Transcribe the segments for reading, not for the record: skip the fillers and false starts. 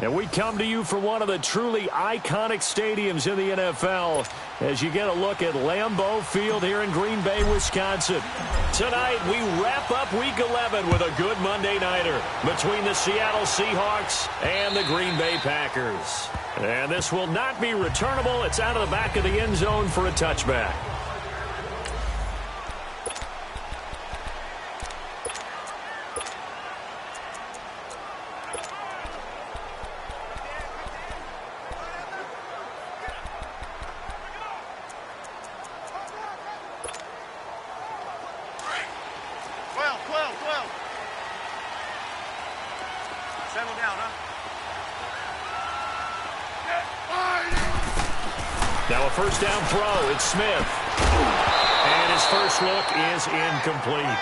And we come to you from one of the truly iconic stadiums in the NFL as you get a look at Lambeau Field here in Green Bay, Wisconsin. Tonight, we wrap up Week 11 with a good Monday nighter between the Seattle Seahawks and the Green Bay Packers. And this will not be returnable. It's out of the back of the end zone for a touchback. Now a first down throw. It's Smith. And his first look is incomplete.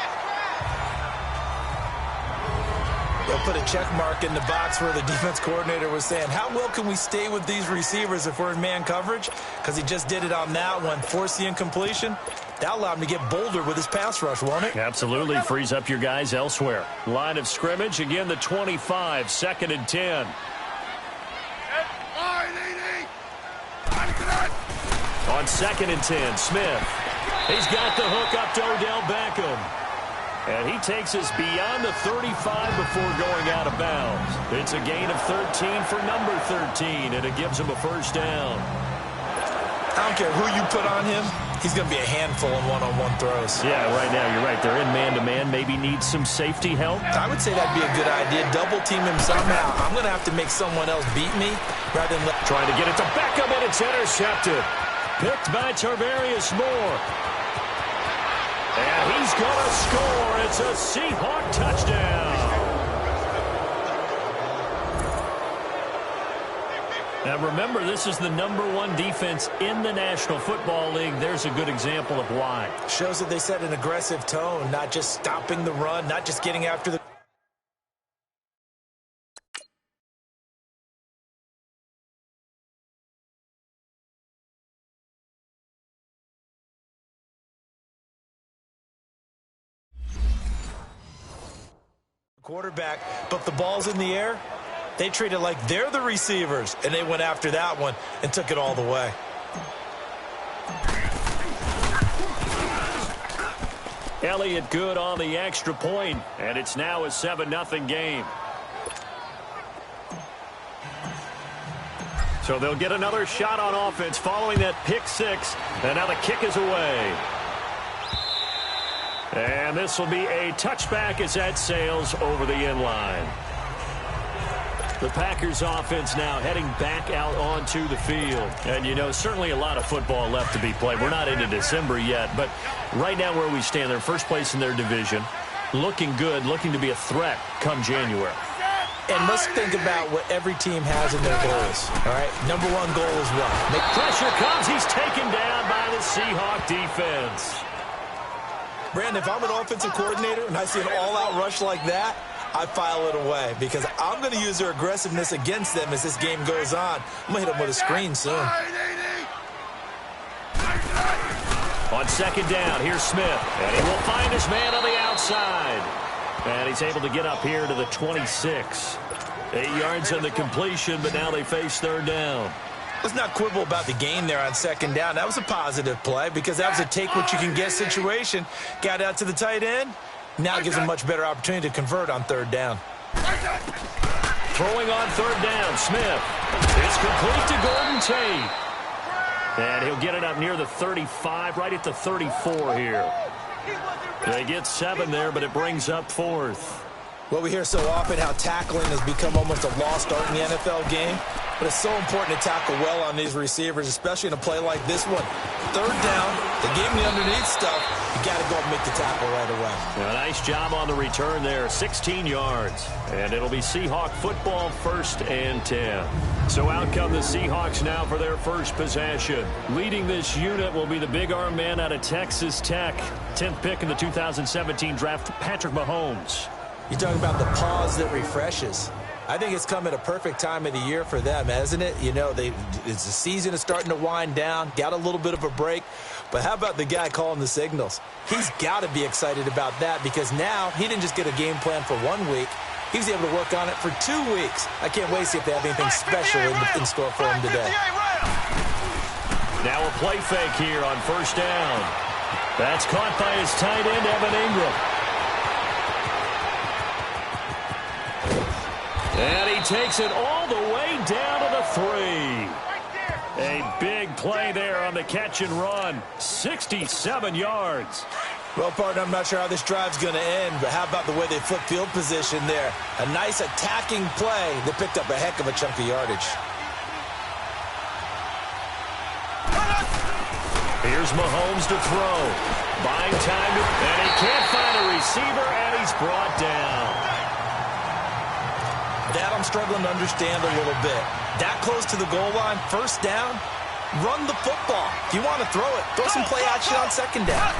They'll put a check mark in the box where the defense coordinator was saying, how well can we stay with these receivers if we're in man coverage? Because he just did it on that one. Force the incompletion. That allowed him to get bolder with his pass rush, won't it? Absolutely. Frees up your guys elsewhere. Line of scrimmage. Again, the 25. 2nd and 10. On 2nd and 10, Smith. He's got the hook up to Odell Beckham. And he takes us beyond the 35 before going out of bounds. It's a gain of 13 for number 13, and it gives him a first down. I don't care who you put on him. He's going to be a handful in one-on-one throws. Yeah, right now, you're right. They're in man-to-man. Maybe needs some safety help. I would say that'd be a good idea. Double-team him somehow. I'm going to have to make someone else beat me rather than... Trying to get it to Beckham, and it's intercepted. Picked by Tarvarius Moore. And he's going to score. It's a Seahawk touchdown. Now remember, this is the #1 defense in the National Football League. There's a good example of why. Shows that they set an aggressive tone, not just stopping the run, not just getting after the... quarterback, but the ball's in the air. They treat it like they're the receivers, and they went after that one and took it all the way. Elliott good on the extra point, and it's now a 7-0 game. So they'll get another shot on offense following that pick six, and now the kick is away. And this will be a touchback as that sails over the end line. The Packers offense now heading back out onto the field. And, you know, certainly a lot of football left to be played. We're not into December yet, but right now where we stand, they're first place in their division. Looking good, looking to be a threat come January. And let's think about what every team has in their goals. All right, #1 goal is what? Pressure comes. He's taken down by the Seahawk defense. Brandon, if I'm an offensive coordinator and I see an all-out rush like that, I file it away because I'm going to use their aggressiveness against them as this game goes on. I'm going to hit them with a screen soon. On 2nd down, here's Smith. And he will find his man on the outside. And he's able to get up here to the 26. 8 yards on the completion, but now they face 3rd down. Let's not quibble about the gain there on 2nd down. That was a positive play because that was a take-what-you-can-get situation. Got out to the tight end. Now gives him a much better opportunity to convert on 3rd down. Throwing on 3rd down, Smith. It's complete to Gordon Tate. And he'll get it up near the 35, right at the 34 here. They get 7 there, but it brings up 4th. Well, we hear so often how tackling has become almost a lost art in the NFL game. But it's so important to tackle well on these receivers, especially in a play like this one. 3rd down, they gave him the underneath stuff. You got to go and make the tackle right away. A nice job on the return there, 16 yards. And it'll be Seahawk football, 1st and 10. So out come the Seahawks now for their first possession. Leading this unit will be the big arm man out of Texas Tech. 10th pick in the 2017 draft, Patrick Mahomes. You talk about the pause that refreshes. I think it's come at a perfect time of the year for them, hasn't it? You know, the season is starting to wind down, got a little bit of a break. But how about the guy calling the signals? He's got to be excited about that because now he didn't just get a game plan for 1 week. He was able to work on it for 2 weeks. I can't wait to see if they have anything special in store for him today. Now a play fake here on first down. That's caught by his tight end, Evan Ingram. And he takes it all the way down to the 3. A big play there on the catch and run. 67 yards. Well, partner, I'm not sure how this drive's going to end, but how about the way they flip field position there? A nice attacking play that picked up a heck of a chunk of yardage. Here's Mahomes to throw. Buying time, and he can't find a receiver, and he's brought down. That I'm struggling to understand a little bit. That close to the goal line, first down, run the football. If you want to throw it, throw some play action on second down.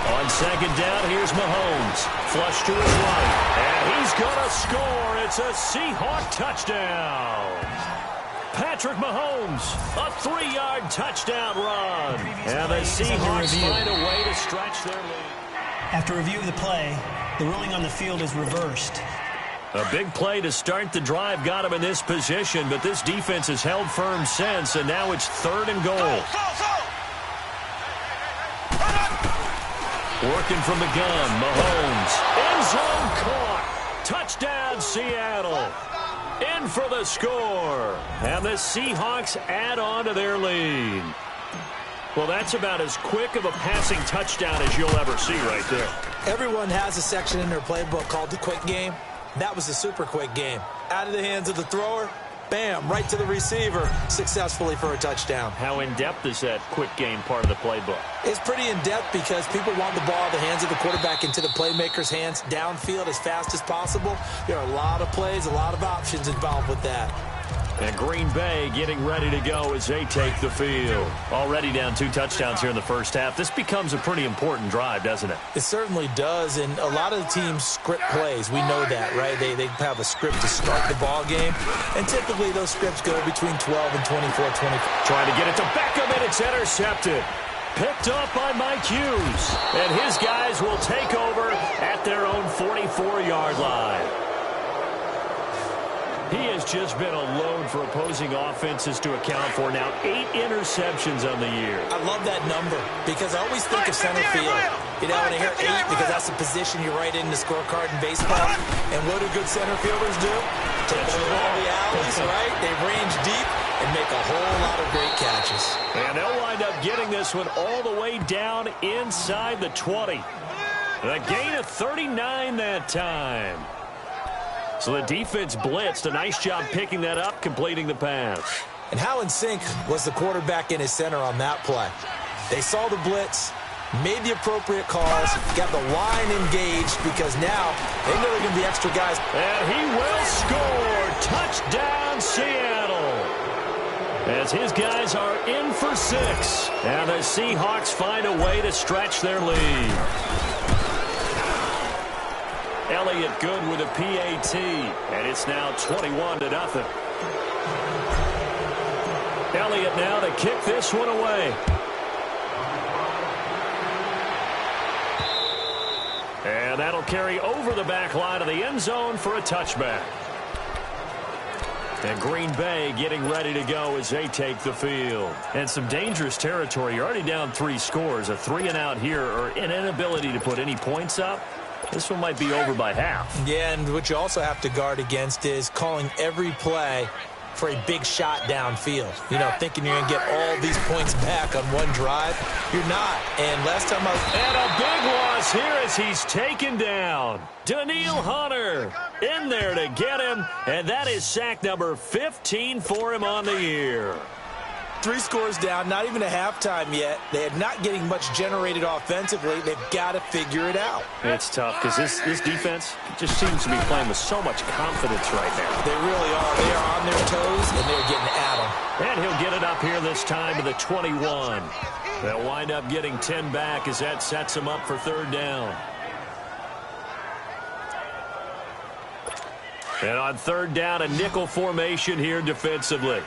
On second down, here's Mahomes. Flush to his right, and he's going to score. It's a Seahawk touchdown. Patrick Mahomes, a 3-yard touchdown run. And the Seahawks find a way to stretch their lead. After review of the play, the ruling on the field is reversed. A big play to start the drive got him in this position, but this defense has held firm since, and now it's 3rd and goal. Working from the gun, Mahomes. End zone caught. Touchdown, Seattle. In for the score. And the Seahawks add on to their lead. Well, that's about as quick of a passing touchdown as you'll ever see right there. Everyone has a section in their playbook called the quick game. That was a super quick game. Out of the hands of the thrower, bam, right to the receiver, successfully for a touchdown. How in-depth is that quick game part of the playbook? It's pretty in-depth because people want the ball out of the hands of the quarterback into the playmaker's hands downfield as fast as possible. There are a lot of plays, a lot of options involved with that. And Green Bay getting ready to go as they take the field. Already down 2 touchdowns here in the first half. This becomes a pretty important drive, doesn't it? It certainly does, and a lot of the teams script plays. We know that, right? They have a script to start the ball game, and typically those scripts go between 12 and 24. Trying to get it to Beckham, and it's intercepted. Picked up by Mike Hughes. And his guys will take over at their own 44-yard line. He has just been a load for opposing offenses to account for. Now 8 interceptions on the year. I love that number because I always think of center field. You know, when I hear 8, because that's the position you write in the scorecard in baseball. And what do good center fielders do? Take the ball all the alleys, right? They range deep and make a whole lot of great catches. And they'll wind up getting this one all the way down inside the 20. A gain of 39 that time. So the defense blitzed. A nice job picking that up, completing the pass. And how in sync was the quarterback and his center on that play? They saw the blitz, made the appropriate calls, got the line engaged because now they know they're going to be extra guys. And he will score. Touchdown, Seattle. As his guys are in for 6. And the Seahawks find a way to stretch their lead. Elliott good with a PAT, and it's now 21-0. Elliott now to kick this one away. And that'll carry over the back line of the end zone for a touchback. And Green Bay getting ready to go as they take the field. And some dangerous territory. You're already down 3 scores. A 3-and-out here, or an inability to put any points up. This one might be over by half. Yeah, and what you also have to guard against is calling every play for a big shot downfield. You know, thinking you're going to get all these points back on one drive. You're not. And last time I was... And a big loss here as he's taken down. Daniil Hunter in there to get him. And that is sack number 15 for him on the year. 3 scores down, not even a halftime yet. They are not getting much generated offensively. They've got to figure it out. It's tough because this defense just seems to be playing with so much confidence right now. They really are. They are on their toes, and they're getting at them. And he'll get it up here this time to the 21. They'll wind up getting 10 back as that sets them up for 3rd down. And on 3rd down, a nickel formation here defensively.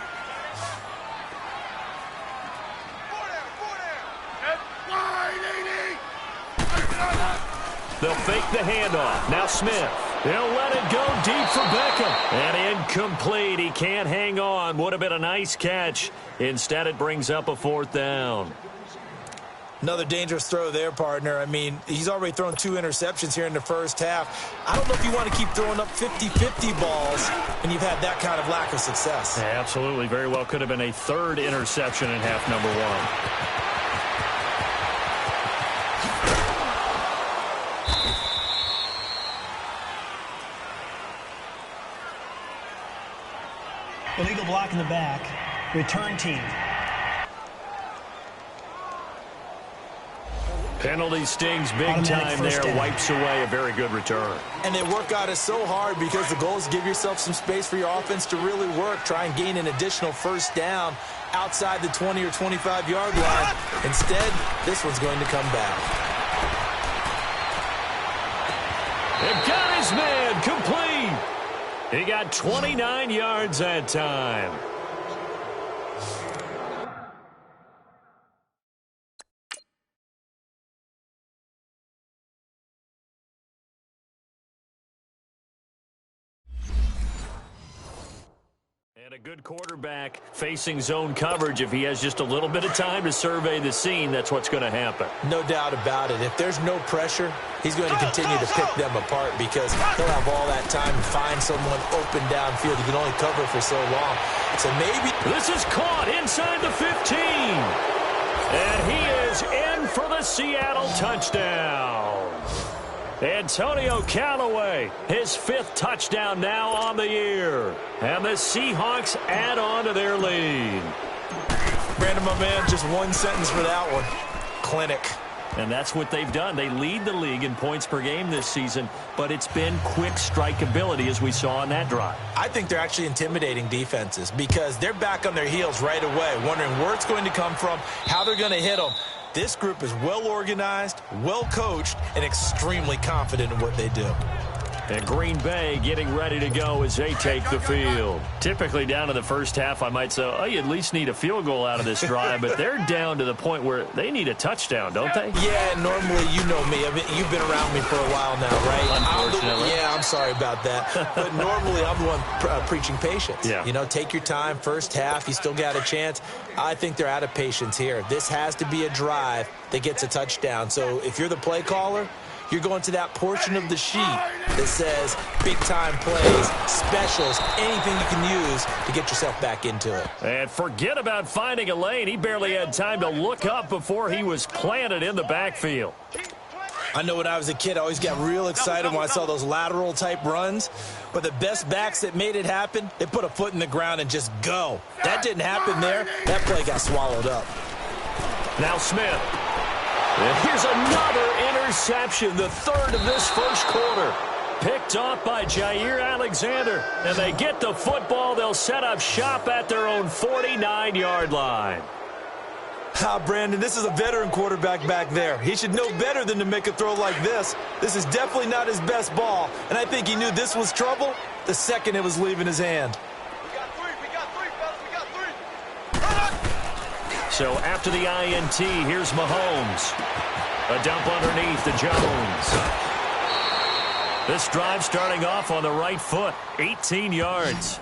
They'll fake the handoff. Now Smith. He'll let it go deep for Beckham. And incomplete. He can't hang on. Would have been a nice catch. Instead, it brings up a 4th down. Another dangerous throw there, partner. I mean, he's already thrown 2 interceptions here in the first half. I don't know if you want to keep throwing up 50-50 balls when you've had that kind of lack of success. Yeah, absolutely. Very well could have been a 3rd interception in half number 1. Illegal block in the back. Return team. Penalty stings big time there. Wipes away a very good return. And they work out it so hard because the goal is to give yourself some space for your offense to really work. Try and gain an additional 1st down outside the 20 or 25-yard line. Instead, this one's going to come back. They've got his man complete. He got 29 yards that time. And a good quarterback facing zone coverage. If he has just a little bit of time to survey the scene, that's what's going to happen. No doubt about it. If there's no pressure, he's going to continue to pick them apart because he'll have all that time to find someone open downfield. He can only cover for so long. So maybe... This is caught inside the 15. And he is in for the Seattle touchdown. Antonio Callaway, his 5th touchdown now on the year. And the Seahawks add on to their lead. Brandon, my man, just one sentence for that one. Clinic. And that's what they've done. They lead the league in points per game this season, but it's been quick strike ability as we saw on that drive. I think they're actually intimidating defenses because they're back on their heels right away, wondering where it's going to come from, how they're going to hit them. This group is well organized, well coached, and extremely confident in what they do. And Green Bay getting ready to go as they take the field. Typically down in the first half, I might say, oh, you at least need a field goal out of this drive, but they're down to the point where they need a touchdown, don't they? Yeah, normally, you know me. You've been around me for a while now, right? Unfortunately. I'm sorry about that. But normally, I'm the one preaching patience. Yeah. You know, take your time. First half, you still got a chance. I think they're out of patience here. This has to be a drive that gets a touchdown. So if you're the play caller, you're going to that portion of the sheet that says big-time plays, specials, anything you can use to get yourself back into it. And forget about finding a lane. He barely had time to look up before he was planted in the backfield. I know when I was a kid, I always got real excited when I saw those lateral-type runs. But the best backs that made it happen, they put a foot in the ground and just go. That didn't happen there. That play got swallowed up. Now Smith. And here's another interception, the 3rd of this first quarter. Picked off by Jair Alexander. And they get the football. They'll set up shop at their own 49-yard line. Brandon, this is a veteran quarterback back there. He should know better than to make a throw like this. This is definitely not his best ball. And I think he knew this was trouble the second it was leaving his hand. So after the INT, here's Mahomes. A dump underneath to Jones. This drive starting off on the right foot, 18 yards.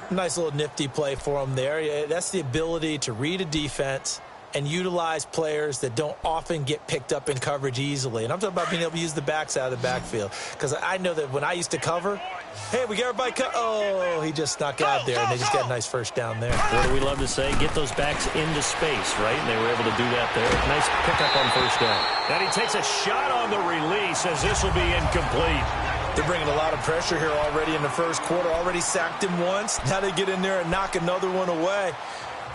Nice little nifty play for him there. That's the ability to read a defense and utilize players that don't often get picked up in coverage easily. And I'm talking about being able to use the backs out of the backfield. Because I know that when I used to cover, hey, we got everybody oh, he just snuck out there, and they just got a nice first down there. What do we love to say? Get those backs into space, right? And they were able to do that there. Nice pickup on first down. And he takes a shot on the release as this will be incomplete. They're bringing a lot of pressure here already in the first quarter. Already sacked him once. Now they get in there and knock another one away.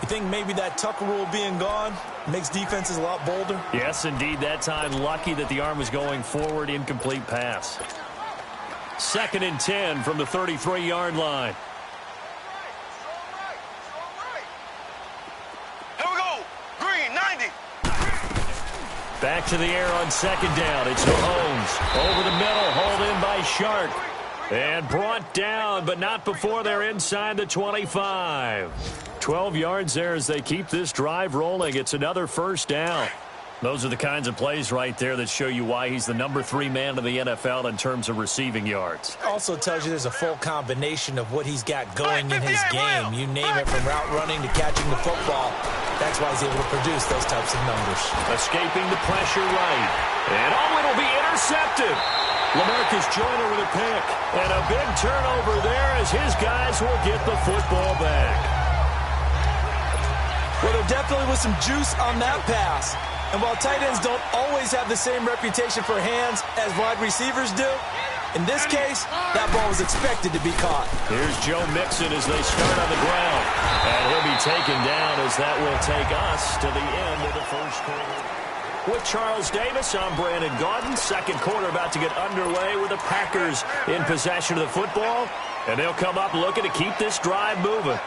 You think maybe that Tucker rule being gone makes defenses a lot bolder? Yes, indeed. That time, lucky that the arm was going forward. Incomplete pass. 2nd and 10 from the 33-yard line. Here we go. Green, 90. Back to the air on 2nd down. It's Mahomes. Over the middle, hauled in by Shark. And brought down, but not before they're inside the 25. 12 yards there as they keep this drive rolling. It's another first down. Those are the kinds of plays right there that show you why he's the number 3 man in the NFL in terms of receiving yards. Also tells you there's a full combination of what he's got going in his game. You name it, from route running to catching the football. That's why he's able to produce those types of numbers. Escaping the pressure right. And it'll be intercepted. LaMarcus Joyner with a pick. And a big turnover there as his guys will get the football back. Well, there definitely was some juice on that pass. And while tight ends don't always have the same reputation for hands as wide receivers do, in this case, that ball was expected to be caught. Here's Joe Mixon as they start on the ground. And he'll be taken down as that will take us to the end of the first quarter. With Charles Davis, I'm Brandon Gaudin. Second quarter about to get underway with the Packers in possession of the football. And they'll come up looking to keep this drive moving.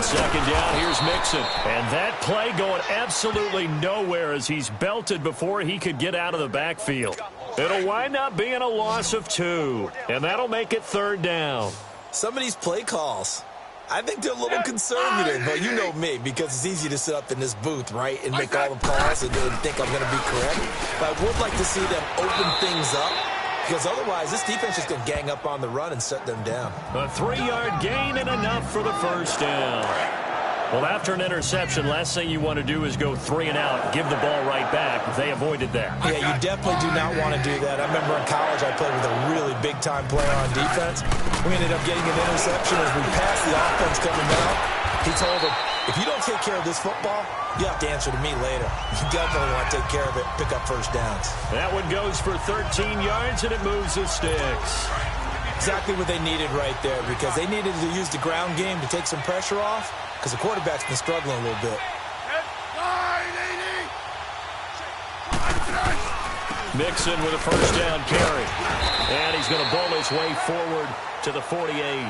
Second down, here's Mixon. And that play going absolutely nowhere as he's belted before he could get out of the backfield. It'll wind up being a loss of 2. And that'll make it third down. Some of these play calls, I think they're a little conservative, but you know me, because it's easy to sit up in this booth, right, and make all the calls and think I'm going to be correct. But I would like to see them open things up, because otherwise this defense is going to gang up on the run and shut them down. A 3-yard gain and enough for the first down. Well, after an interception, last thing you want to do is go 3 and out, give the ball right back. They avoided that. Yeah, you definitely do not want to do that. I remember in college I played with a really big-time player on defense. We ended up getting an interception as we passed the offense coming down. He told him, if you don't take care of this football, you have to answer to me later. You definitely want to take care of it, pick up first downs. That one goes for 13 yards, and it moves the sticks. Exactly what they needed right there, because they needed to use the ground game to take some pressure off, because the quarterback's been struggling a little bit. Mixon with a first down carry. And he's going to bowl his way forward to the 48.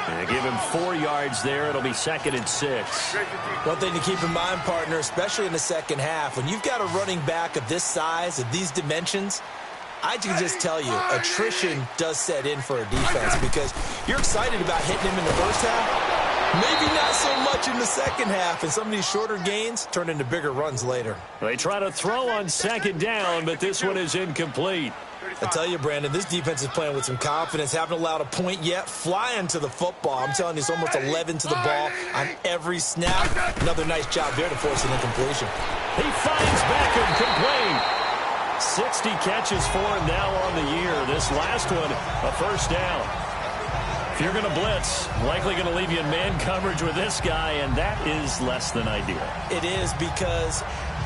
And give him 4 yards there. It'll be 2nd and 6. One thing to keep in mind, partner, especially in the second half, when you've got a running back of this size, of these dimensions, I can just tell you, attrition does set in for a defense, because you're excited about hitting him in the first half, maybe not so much in the second half, and some of these shorter gains turn into bigger runs later. They try to throw on 2nd down, but this one is incomplete. I tell you, Brandon, this defense is playing with some confidence. Haven't allowed a point yet. Flying to the football. I'm telling you, it's almost 11 to the ball on every snap. Another nice job there to force an incompletion. He finds Beckham complete. 60 catches for him now on the year. This last one, a first down. If you're going to blitz, likely going to leave you in man coverage with this guy, and that is less than ideal. It is, because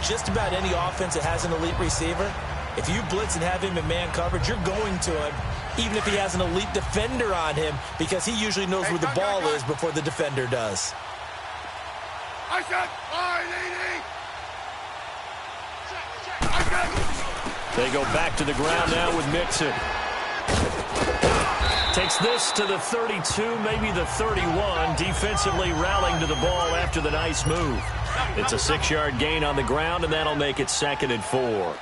just about any offense that has an elite receiver, if you blitz and have him in man coverage, you're going to him, even if he has an elite defender on him, because he usually knows where the ball is before the defender does. They go back to the ground now with Mixon. Takes this to the 32, maybe the 31. Defensively rallying to the ball after the nice move. It's a 6-yard gain on the ground, and that'll make it 2nd and 4.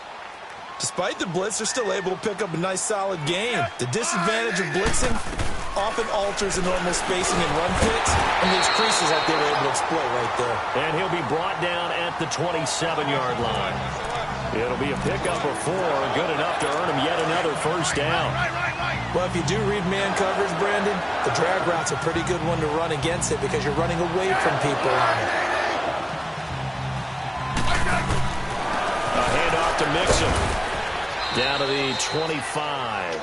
Despite the blitz, they're still able to pick up a nice, solid gain. The disadvantage of blitzing often alters the normal spacing and run fits, and these creases that they were able to exploit right there. And he'll be brought down at the 27-yard line. It'll be a pickup of 4, good enough to earn him yet another first down. Well, if you do read man coverage, Brandon, the drag route's a pretty good one to run against it, because you're running away from people on it. A handoff to Mixon. Down to the 25.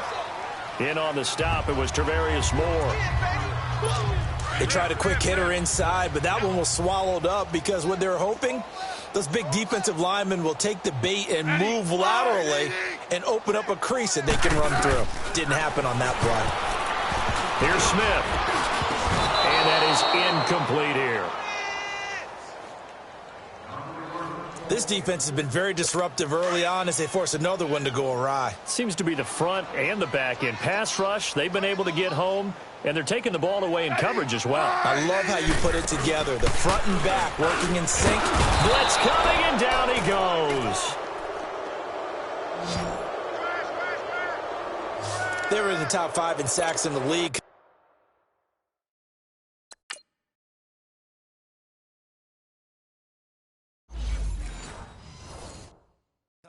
In on the stop, it was Travarius Moore. They tried a quick hitter inside, but that one was swallowed up, because what they're hoping, those big defensive linemen will take the bait and move laterally and open up a crease that they can run through. Didn't happen on that play. Here's Smith. And that is incomplete here. This defense has been very disruptive early on as they force another one to go awry. Seems to be the front and the back end. Pass rush, they've been able to get home, and they're taking the ball away in coverage as well. I love how you put it together. The front and back working in sync. Blitz coming, and down he goes. They were in the top 5 in sacks in the league.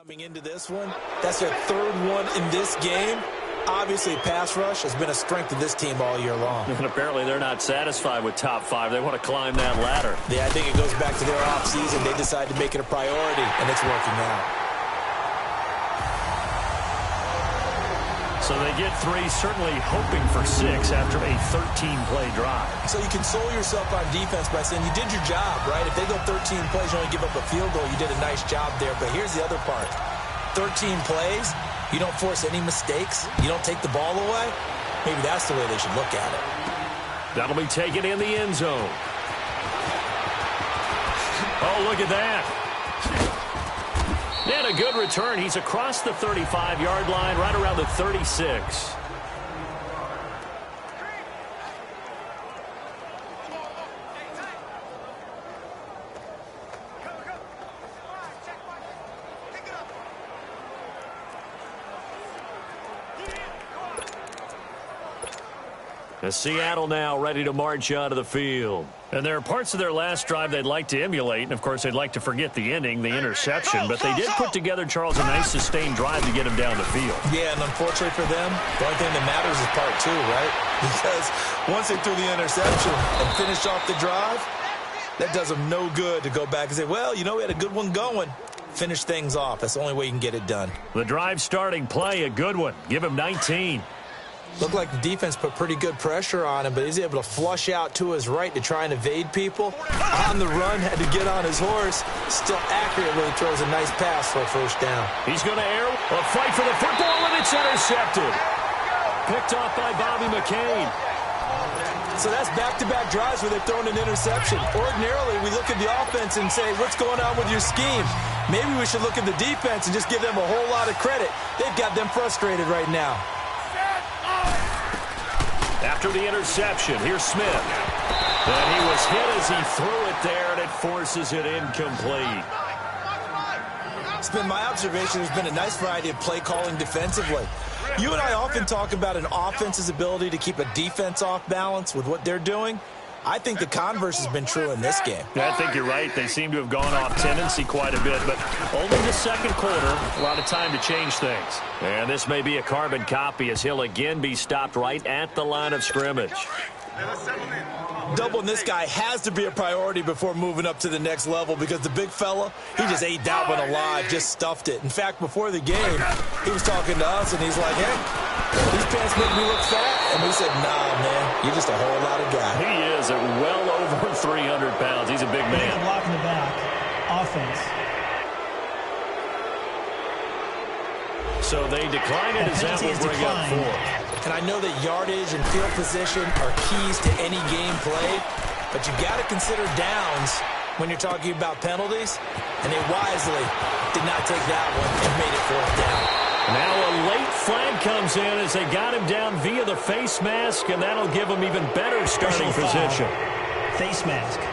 Coming into this one, that's their third one in this game. Obviously, pass rush has been a strength of this team all year long. And apparently they're not satisfied with top 5. They want to climb that ladder. Yeah, I think it goes back to their offseason. They decided to make it a priority, and it's working out. So they get 3, certainly hoping for 6 after a 13-play drive. So you console yourself on defense by saying you did your job, right? If they go 13 plays, you only give up a field goal, you did a nice job there. But here's the other part. 13 plays, you don't force any mistakes, you don't take the ball away. Maybe that's the way they should look at it. That'll be taken in the end zone. Oh, look at that. And a good return. He's across the 35-yard line, right around the 36. As Seattle now ready to march out of the field. And there are parts of their last drive they'd like to emulate. And, of course, they'd like to forget the ending, the interception. But they did put together, Charles, a nice sustained drive to get him down the field. Yeah, and unfortunately for them, the only thing that matters is part 2, right? Because once they threw the interception and finished off the drive, that does them no good to go back and say, well, you know, we had a good one going. Finish things off. That's the only way you can get it done. The drive starting play, a good one. Give him 19. Looked like the defense put pretty good pressure on him, but he's able to flush out to his right to try and evade people. On the run, had to get on his horse. Still accurate when he throws a nice pass for a first down. He's going to air a fight for the football, and it's intercepted. Picked off by Bobby McCain. So that's back-to-back drives where they've thrown an interception. Ordinarily, we look at the offense and say, what's going on with your scheme? Maybe we should look at the defense and just give them a whole lot of credit. They've got them frustrated right now. After the interception, here's Smith. And he was hit as he threw it there, and it forces it incomplete. It's been my observation there's been a nice variety of play calling defensively. You and I often talk about an offense's ability to keep a defense off balance with what they're doing. I think the converse has been true in this game. I think you're right. They seem to have gone off tendency quite a bit, but only the second quarter, a lot of time to change things. And this may be a carbon copy as he'll again be stopped right at the line of scrimmage. Doubling this guy has to be a priority before moving up to the next level because the big fella, he just ate that one alive, just stuffed it. In fact, before the game, he was talking to us, and he's like, hey, these pants make me look fat. And we said, nah, man, you're just a whole lot of guy. He is at well over 300 pounds. He's a big man. Make a block in the back. Offense. So they decline it as that will bring up 4. And I know that yardage and field position are keys to any game play, but you got to consider downs when you're talking about penalties, and they wisely did not take that one and made it 4th down. Now a late flag comes in as they got him down via the face mask, and that'll give him even better starting position. Face mask.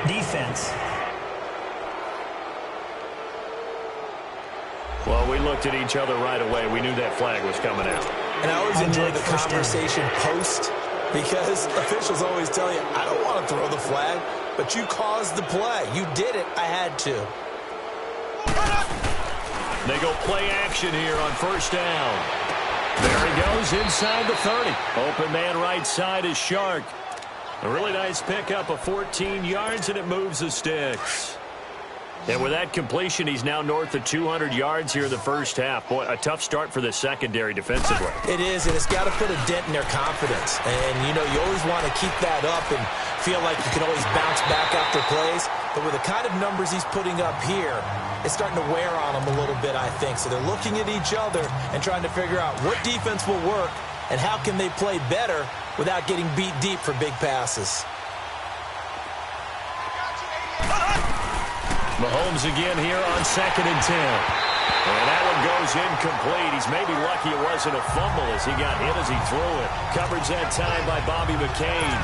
Defense. Well, we looked at each other right away. We knew that flag was coming out. And I always enjoy the conversation post because officials always tell you, I don't want to throw the flag, but you caused the play. You did it. I had to. They go play action here on first down. There he goes inside the 30. Open man right side is Shark. A really nice pickup of 14 yards, and it moves the sticks. And with that completion, he's now north of 200 yards here in the first half. Boy, a tough start for the secondary defensively. It is, and it's got to put a dent in their confidence. And, you know, you always want to keep that up and feel like you can always bounce back after plays. But with the kind of numbers he's putting up here, it's starting to wear on them a little bit, I think. So they're looking at each other and trying to figure out what defense will work and how can they play better without getting beat deep for big passes. Mahomes again here on 2nd and 10. And that one goes incomplete. He's maybe lucky it wasn't a fumble as he got hit as he threw it. Coverage that time by Bobby McCain.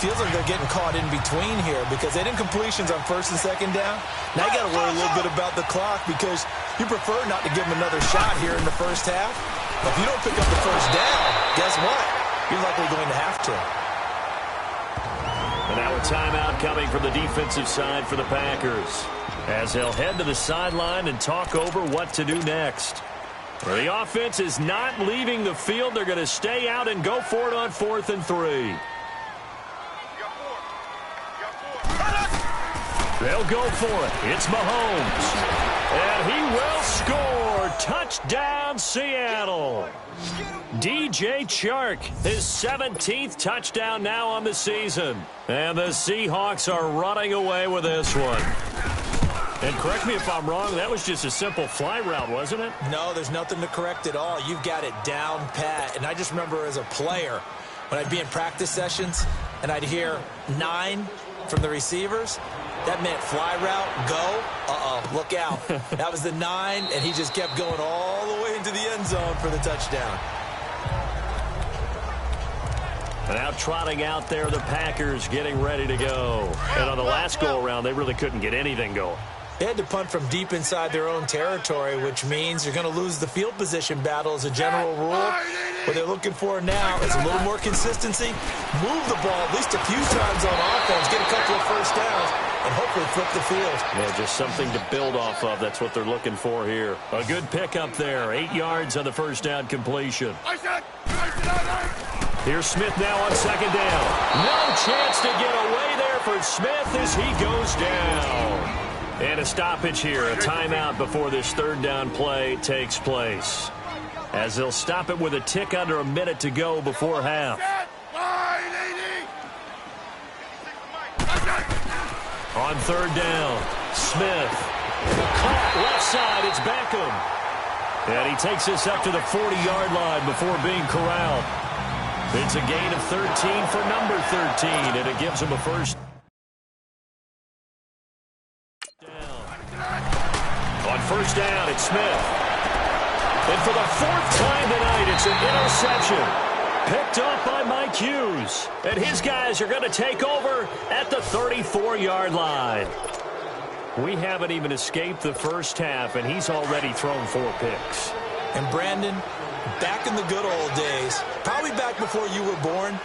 Feels like they're getting caught in between here because they did incompletions on 1st and 2nd down. Now you got to worry a little bit about the clock because you prefer not to give them another shot here in the first half. But if you don't pick up the first down, guess what? You're likely going to have to. And now a timeout coming from the defensive side for the Packers, as they'll head to the sideline and talk over what to do next. Well, the offense is not leaving the field. They're going to stay out and go for it on 4th and 3. They'll go for it. It's Mahomes. And he will score. Touchdown, Seattle. DJ Chark, his 17th touchdown now on the season. And the Seahawks are running away with this one. And correct me if I'm wrong, that was just a simple fly route, wasn't it? No, there's nothing to correct at all. You've got it down pat. And I just remember as a player, when I'd be in practice sessions and I'd hear 9 from the receivers, that meant fly route, go, look out. That was the 9, and he just kept going all the way into the end zone for the touchdown. And now trotting out there, the Packers getting ready to go. And on the last go-around, they really couldn't get anything going. They had to punt from deep inside their own territory, which means you're going to lose the field position battle as a general rule. What they're looking for now is a little more consistency, move the ball at least a few times on offense, get a couple of first downs, and hopefully flip the field. Yeah, just something to build off of. That's what they're looking for here. A good pickup there. 8 yards on the first down completion. Here's Smith now on 2nd down. No chance to get away there for Smith as he goes down. And a stoppage here, a timeout before this 3rd down play takes place, as they'll stop it with a tick under a minute to go before half. On 3rd down, Smith. Caught left side, it's Beckham. And he takes this up to the 40-yard line before being corralled. It's a gain of 13 for number 13, and it gives him a first. On 1st down, it's Smith. And for the 4th time tonight, it's an interception. Picked off by Mike Hughes. And his guys are going to take over at the 34-yard line. We haven't even escaped the first half, and he's already thrown 4 picks. And Brandon, back in the good old days, probably back before you were born,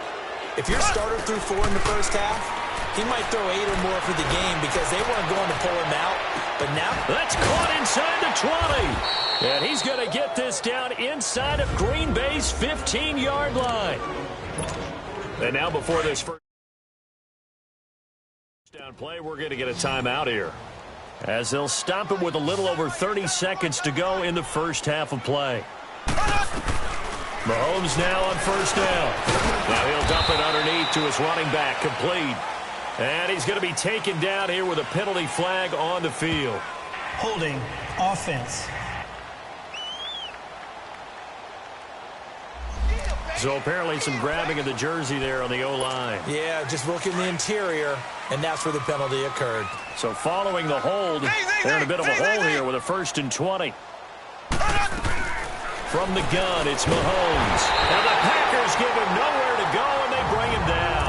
if your starter threw 4 in the first half, he might throw 8 or more for the game because they weren't going to pull him out. But now, that's caught inside the 20. And he's going to get this down inside of Green Bay's 15-yard line. And now before this first down play, we're going to get a timeout here, as they'll stop it with a little over 30 seconds to go in the first half of play. Mahomes now on 1st down. Now he'll dump it underneath to his running back, complete. And he's going to be taken down here with a penalty flag on the field. Holding offense. So apparently some grabbing of the jersey there on the O-line. Yeah, just working the interior, and that's where the penalty occurred. So following the hold, they're in a bit of a hole here with a 1st and 20. From the gun, it's Mahomes. And the Packers give him nowhere to go, and they bring him down.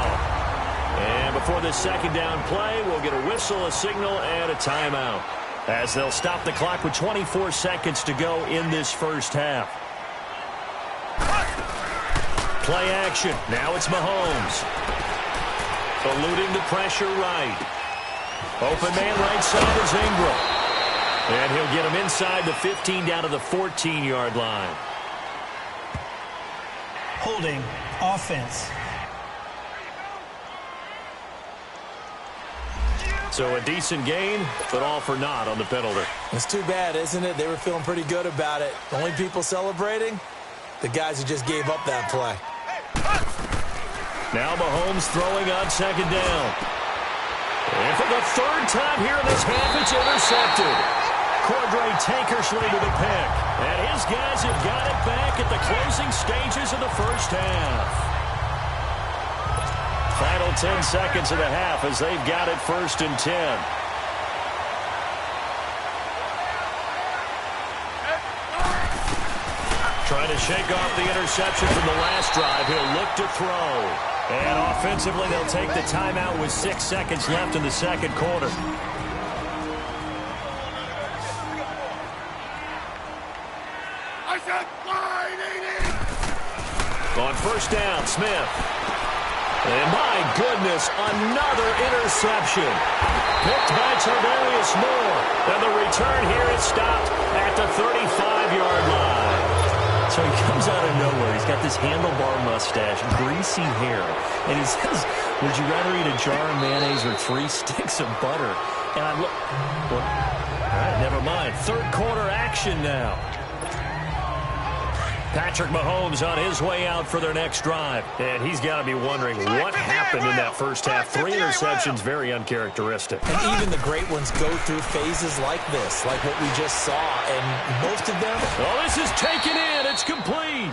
And before this 2nd down play, we'll get a whistle, a signal, and a timeout, as they'll stop the clock with 24 seconds to go in this first half. Play action. Now it's Mahomes. Eluding the pressure right. Open man right side is Ingram. And he'll get him inside the 15 down to the 14-yard line. Holding offense. So a decent gain, but all for naught on the penalty. It's too bad, isn't it? They were feeling pretty good about it. The only people celebrating, the guys who just gave up that play. Now Mahomes throwing on 2nd down. And for the 3rd time here in this half, it's intercepted. Cordray Tankersley with a pick. And his guys have got it back at the closing stages of the first half. Final 10 seconds of the half as they've got it 1st and 10. Trying to shake off the interception from the last drive. He'll look to throw. And offensively, they'll take the timeout with 6 seconds left in the 2nd quarter. On 1st down, Smith. And my goodness, another interception. Picked by Tarvarius Moore. And the return here is stopped at the 35-yard line. So he comes out of nowhere. He's got this handlebar mustache, greasy hair. And he says, would you rather eat a jar of mayonnaise or 3 sticks of butter? And I look, well, all right, never mind. Third quarter action now. Patrick Mahomes on his way out for their next drive. And he's got to be wondering what happened in that first half. 3 interceptions, very uncharacteristic. And even the great ones go through phases like this, like what we just saw. And most of them... Oh, this is taken in. It's complete.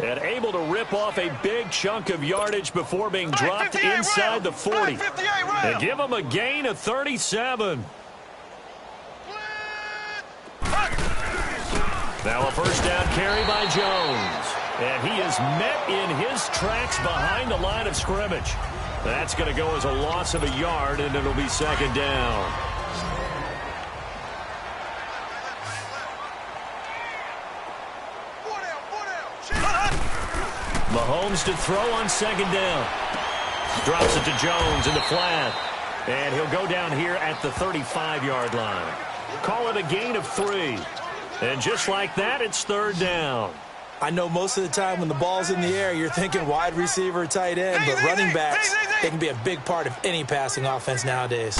And able to rip off a big chunk of yardage before being dropped inside the 40. And give him a gain of 37. Now a first down carry by Jones. And he is met in his tracks behind the line of scrimmage. That's going to go as a loss of a yard, and it'll be second down. Mahomes to throw on second down. Drops it to Jones in the flat. And he'll go down here at the 35-yard line. Call it a gain of 3. And just like that, it's third down. I know most of the time when the ball's in the air, you're thinking wide receiver, tight end, but running backs, they can be a big part of any passing offense nowadays.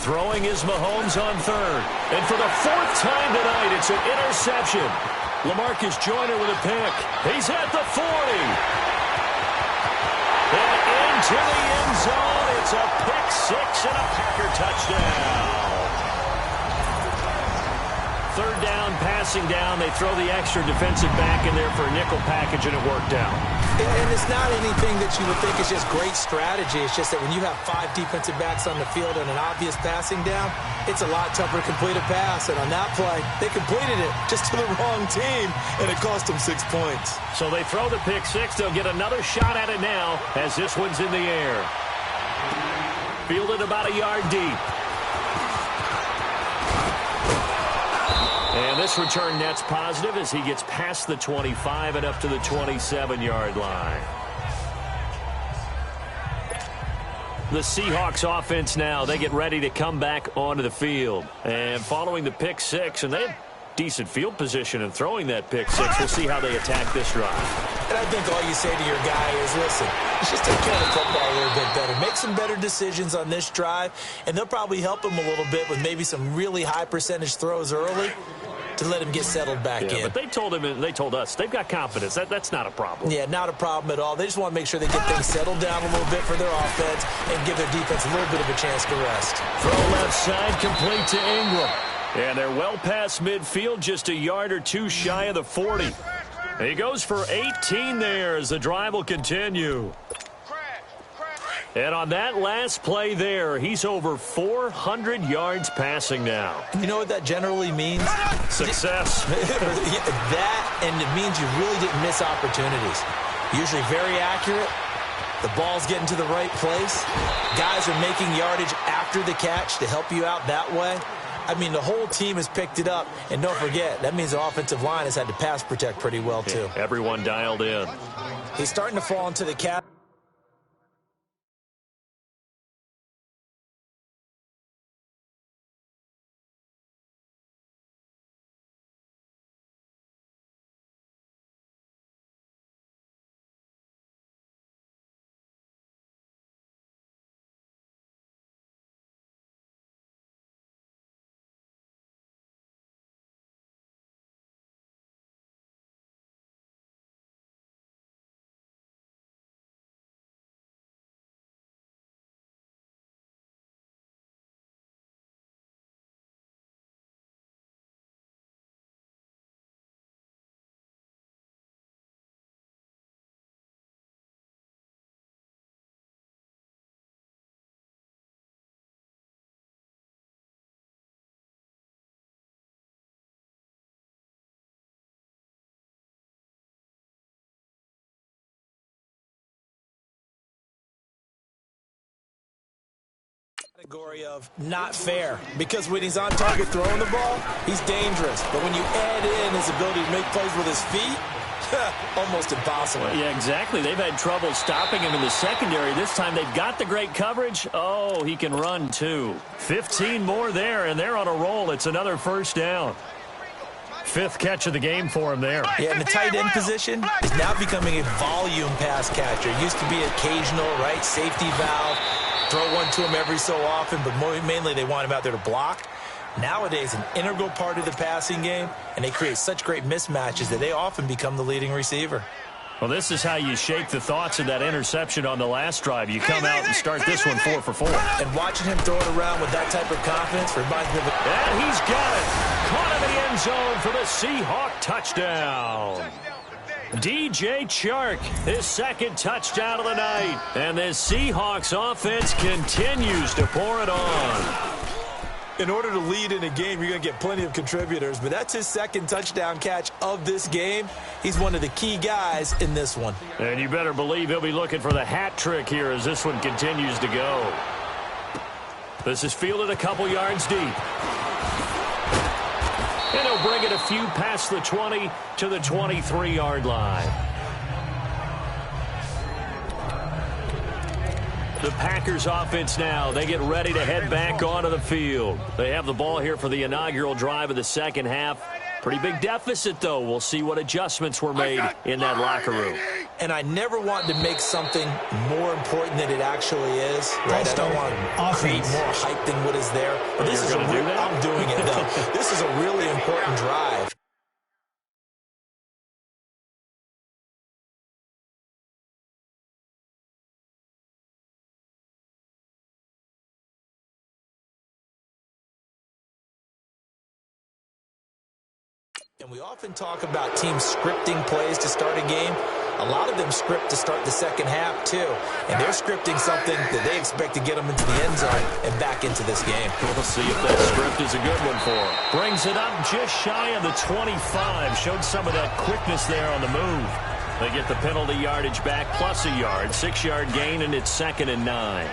Throwing is Mahomes on third. And for the 4th time tonight, it's an interception. LaMarcus Joyner with a pick. He's at the 40. And into the end zone. It's a pick 6 and a Packer touchdown. Third down, passing down. They throw the extra defensive back in there for a nickel package, and it worked out. And it's not anything that you would think is just great strategy. It's just that when you have 5 defensive backs on the field and an obvious passing down, it's a lot tougher to complete a pass. And on that play, they completed it just to the wrong team, and it cost them 6 points. So they throw the pick 6. They'll get another shot at it now as this one's in the air. Fielded about a yard deep. And this return net's positive as he gets past the 25 and up to the 27-yard line. The Seahawks offense now, they get ready to come back onto the field. And following the pick 6, and they have decent field position and throwing that pick 6. We'll see how they attack this drive. And I think all you say to your guy is, listen, let's just take care of the football a little bit better. Make some better decisions on this drive, and they'll probably help him a little bit with maybe some really high percentage throws early to let him get settled back in. But they told him, and they told us, they've got confidence. That's not a problem. Yeah, not a problem at all. They just want to make sure they get things settled down a little bit for their offense and give their defense a little bit of a chance to rest. Throw left side, complete to Ingram. And they're well past midfield, just a yard or 2 shy of the 40. He goes for 18 there as the drive will continue. And on that last play there, he's over 400 yards passing now. You know what that generally means? Success. That, and it means you really didn't miss opportunities. Usually very accurate. The ball's getting to the right place. Guys are making yardage after the catch to help you out that way. I mean, the whole team has picked it up. And don't forget, that means the offensive line has had to pass protect pretty well, too. Yeah, everyone dialed in. He's starting to fall into the cap. Category of not fair, because when he's on target throwing the ball, he's dangerous. But when you add in his ability to make plays with his feet, Almost impossible. Yeah, exactly. They've had trouble stopping him in the secondary. This time they've got the great coverage. Oh, he can run too. 15 more there, and they're on a roll. It's another first down. 5th catch of the game for him there. Yeah, and the tight end position is now becoming a volume pass catcher. It used to be occasional, right, safety valve, throw one to him every so often, but mainly they want him out there to block. Nowadays, an integral part of the passing game, and they create such great mismatches that they often become the leading receiver. Well, this is how you shake the thoughts of that interception on the last drive. You come out and start this one 4 for 4. And watching him throw it around with that type of confidence reminds me of it. And he's got it. Caught in the end zone for the Seahawk touchdown. DJ Chark, his 2nd touchdown of the night. And this Seahawks offense continues to pour it on. In order to lead in a game, you're going to get plenty of contributors, but that's his 2nd touchdown catch of this game. He's one of the key guys in this one. And you better believe he'll be looking for the hat trick here as this one continues to go. This is fielded a couple yards deep. And he'll bring it a few past the 20 to the 23-yard line. The Packers offense now, they get ready to head back onto the field. They have the ball here for the inaugural drive of the second half. Pretty big deficit, though. We'll see what adjustments were made in that locker room. And I never want to make something more important than it actually is. Right? I don't want to create more hype than what is there. But this is I'm doing it, though. This is a really important drive. And we often talk about teams scripting plays to start a game. A lot of them script to start the second half, too. And they're scripting something that they expect to get them into the end zone and back into this game. We'll see if that script is a good one for them. Brings it up just shy of the 25. Showed some of that quickness there on the move. They get the penalty yardage back plus a yard. 6-yard gain, and it's 2nd and 9.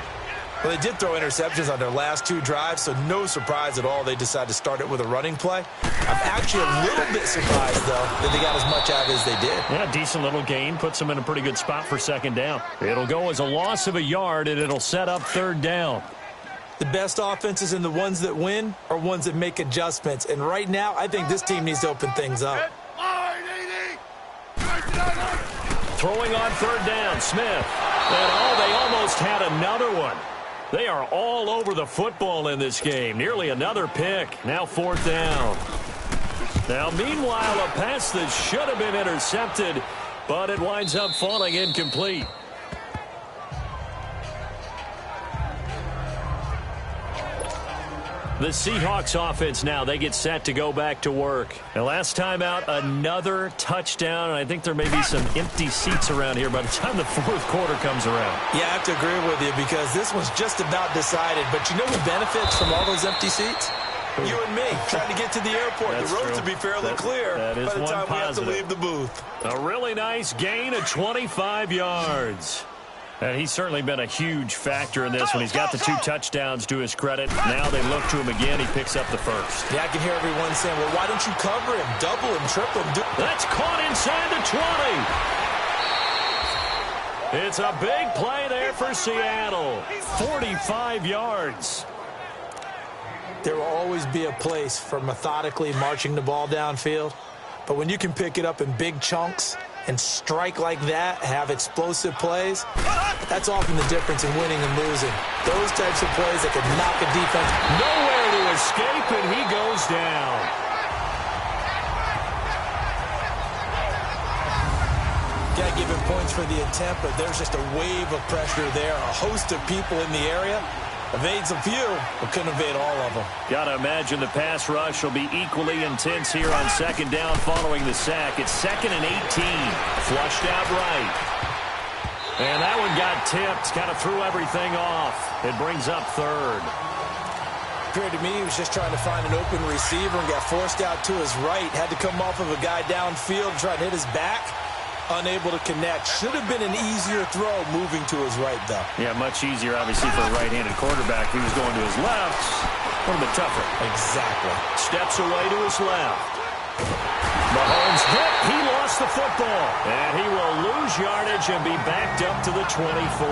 Well, they did throw interceptions on their last 2 drives, so no surprise at all they decided to start it with a running play. I'm actually a little bit surprised, though, that they got as much out of it as they did. Yeah, decent little gain. Puts them in a pretty good spot for 2nd down. It'll go as a loss of a yard, and it'll set up 3rd down. The best offenses and the ones that win are ones that make adjustments. And right now, I think this team needs to open things up. Throwing on 3rd down, Smith. And, they almost had another one. They are all over the football in this game. Nearly another pick. Now 4th down. Now, meanwhile, a pass that should have been intercepted, but it winds up falling incomplete. The Seahawks offense now, they get set to go back to work. And last time out, another touchdown, and I think there may be some empty seats around here by the time the 4th quarter comes around. Yeah, I have to agree with you because this one's just about decided. But you know who benefits from all those empty seats? You and me, trying to get to the airport. That's the roads true. will be fairly clear that is by the time one we have to positive. leave the booth. A really nice gain of 25 yards. And he's certainly been a huge factor in this one. He's got the 2 touchdowns to his credit. Now they look to him again. He picks up the 1st. Yeah, I can hear everyone saying, well, why don't you cover him, double him, triple him? That's caught inside the 20. It's a big play there for Seattle. 45 yards. There will always be a place for methodically marching the ball downfield. But when you can pick it up in big chunks and strike like that, have explosive plays, that's often the difference in winning and losing. Those types of plays that can knock a defense. Nowhere to escape, and he goes down. Got to give him points for the attempt, but there's just a wave of pressure there. A host of people in the area. Evades a few, but couldn't evade all of them. Got to imagine the pass rush will be equally intense here on 2nd down following the sack. It's 2nd and 18. Flushed out right. And that one got tipped. Kind of threw everything off. It brings up 3rd. Appeared to me he was just trying to find an open receiver and got forced out to his right. Had to come off of a guy downfield, try to hit his back. Unable to connect. Should have been an easier throw moving to his right, though. Yeah, much easier, obviously, for a right-handed quarterback. He was going to his left. A little bit tougher. Exactly. Steps away to his left. Mahomes hit. He lost the football. And he will lose yardage and be backed up to the 24.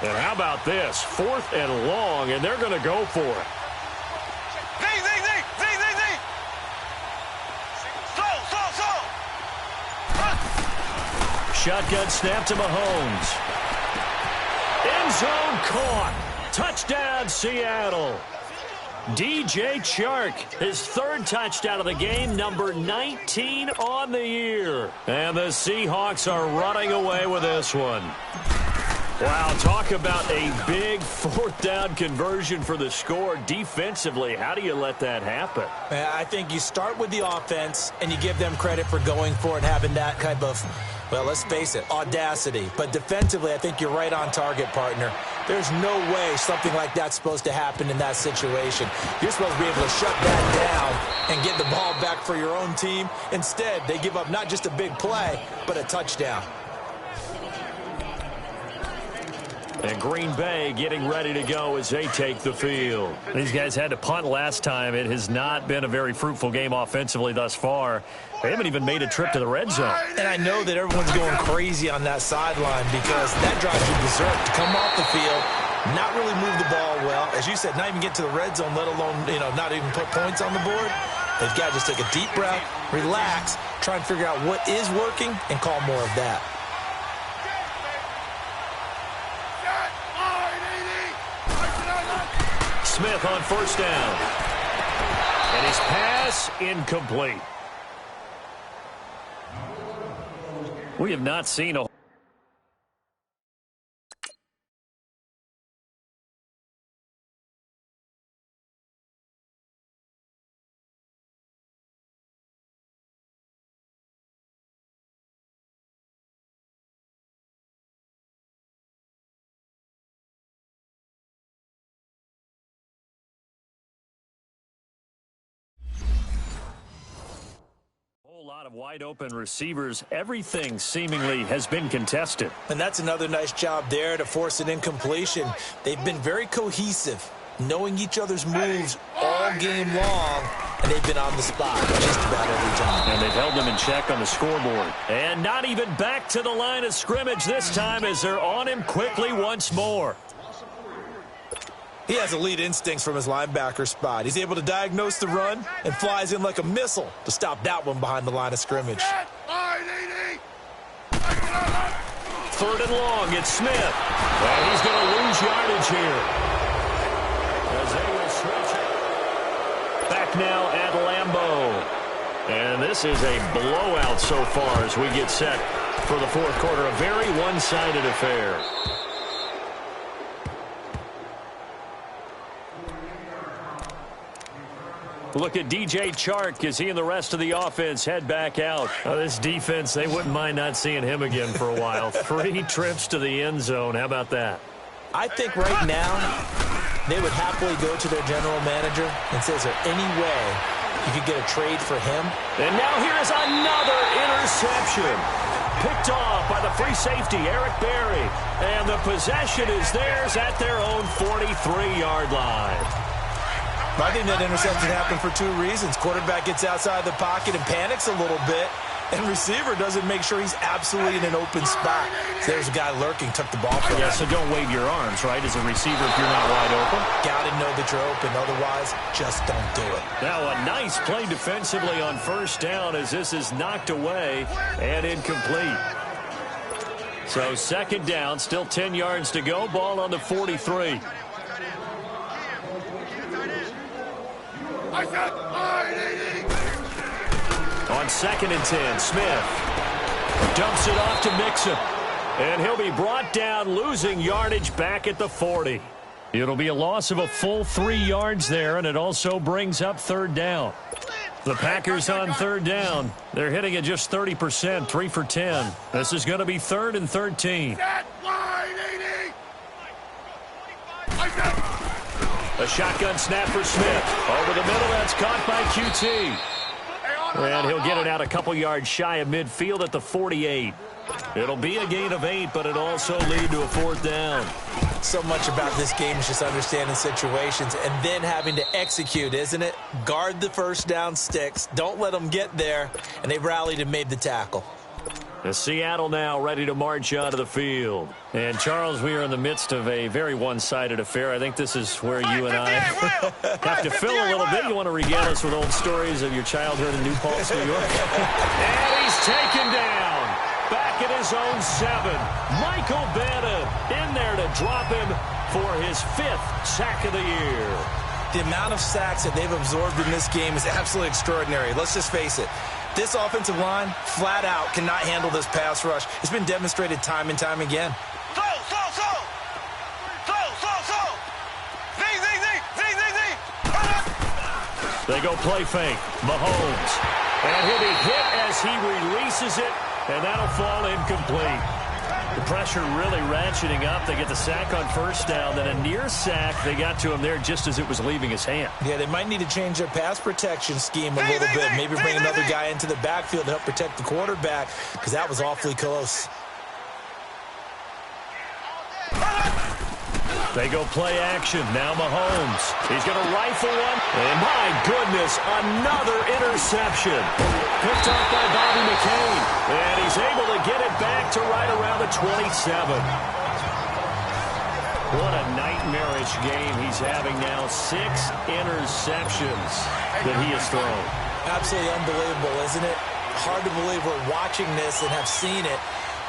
And how about this? 4th and long, and they're going to go for it. Shotgun snap to Mahomes. End zone caught. Touchdown, Seattle. DJ Chark, his 3rd touchdown of the game, number 19 on the year. And the Seahawks are running away with this one. Wow, talk about a big 4th down conversion for the score. Defensively, how do you let that happen? I think you start with the offense, and you give them credit for going for it and having that type of, well, let's face it, audacity. But defensively, I think you're right on target, partner. There's no way something like that's supposed to happen in that situation. You're supposed to be able to shut that down and get the ball back for your own team. Instead, they give up not just a big play, but a touchdown. And Green Bay getting ready to go as they take the field. These guys had to punt last time. It has not been a very fruitful game offensively thus far. They haven't even made a trip to the red zone. And I know that everyone's going crazy on that sideline because that drives you berserk to come off the field, not really move the ball well. As you said, not even get to the red zone, let alone, not even put points on the board. They've got to just take a deep breath, relax, try and figure out what is working, and call more of that. Smith on 1st down. And his pass incomplete. We have not seen a lot of wide open receivers. Everything seemingly has been contested. And that's another nice job there to force an incompletion. They've been very cohesive, knowing each other's moves all game long, and they've been on the spot just about every time. And they've held them in check on the scoreboard. And not even back to the line of scrimmage this time as they're on him quickly once more. He has elite instincts from his linebacker spot. He's able to diagnose the run and flies in like a missile to stop that one behind the line of scrimmage. 3rd and long, it's Smith. And he's going to lose yardage here. As they will switch it. Back now at Lambeau. And this is a blowout so far as we get set for the 4th quarter. A very one-sided affair. Look at DJ Chark as he and the rest of the offense head back out. This defense, they wouldn't mind not seeing him again for a while. 3 trips to the end zone. How about that? I think right now they would happily go to their general manager and say, is there any way you could get a trade for him? And now here is another interception. Picked off by the free safety, Eric Berry. And the possession is theirs at their own 43-yard line. I think that interception happened for 2 reasons. Quarterback gets outside the pocket and panics a little bit, and receiver doesn't make sure he's absolutely in an open spot. So there's a guy lurking, took the ball from him. Yeah, so don't wave your arms, right, as a receiver if you're not wide open? Got to know that you're open. Otherwise, just don't do it. Now a nice play defensively on 1st down as this is knocked away and incomplete. So 2nd down, still 10 yards to go. Ball on the 43. On 2nd and 10, Smith dumps it off to Mixon. And he'll be brought down, losing yardage back at the 40. It'll be a loss of a full 3 yards there, and it also brings up 3rd down. The Packers on 3rd down. They're hitting at just 30%, 3 for 10. This is going to be 3rd and 13. A shotgun snap for Smith. Over the middle, that's caught by QT. And he'll get it out a couple yards shy of midfield at the 48. It'll be a gain of 8, but it also lead to a 4th down. So much about this game is just understanding situations and then having to execute, isn't it? Guard the first down sticks. Don't let them get there. And they rallied and made the tackle. The Seattle now ready to march onto the field. And, Charles, we are in the midst of a very one-sided affair. I think this is where you and I have to fill a little bit. You want to regale us with old stories of your childhood in New Paltz, New York? And he's taken down. Back at his own 7. Michael Bannon in there to drop him for his 5th sack of the year. The amount of sacks that they've absorbed in this game is absolutely extraordinary. Let's just face it. This offensive line, flat out, cannot handle this pass rush. It's been demonstrated time and time again. They go play fake. Mahomes. And he'll be hit as he releases it, and that'll fall incomplete. The pressure really ratcheting up. They get the sack on first down, then a near sack. They got to him there just as it was leaving his hand. Yeah, they might need to change their pass protection scheme a little bit. Maybe bring another guy into the backfield to help protect the quarterback, because that was awfully close. They go play action. Now Mahomes. He's going to rifle one. And my goodness, another interception. Picked up by Bobby McCain. And he's able to get it back to right around the 27. What a nightmarish game he's having now. 6 interceptions that he has thrown. Absolutely unbelievable, isn't it? Hard to believe we're watching this and have seen it.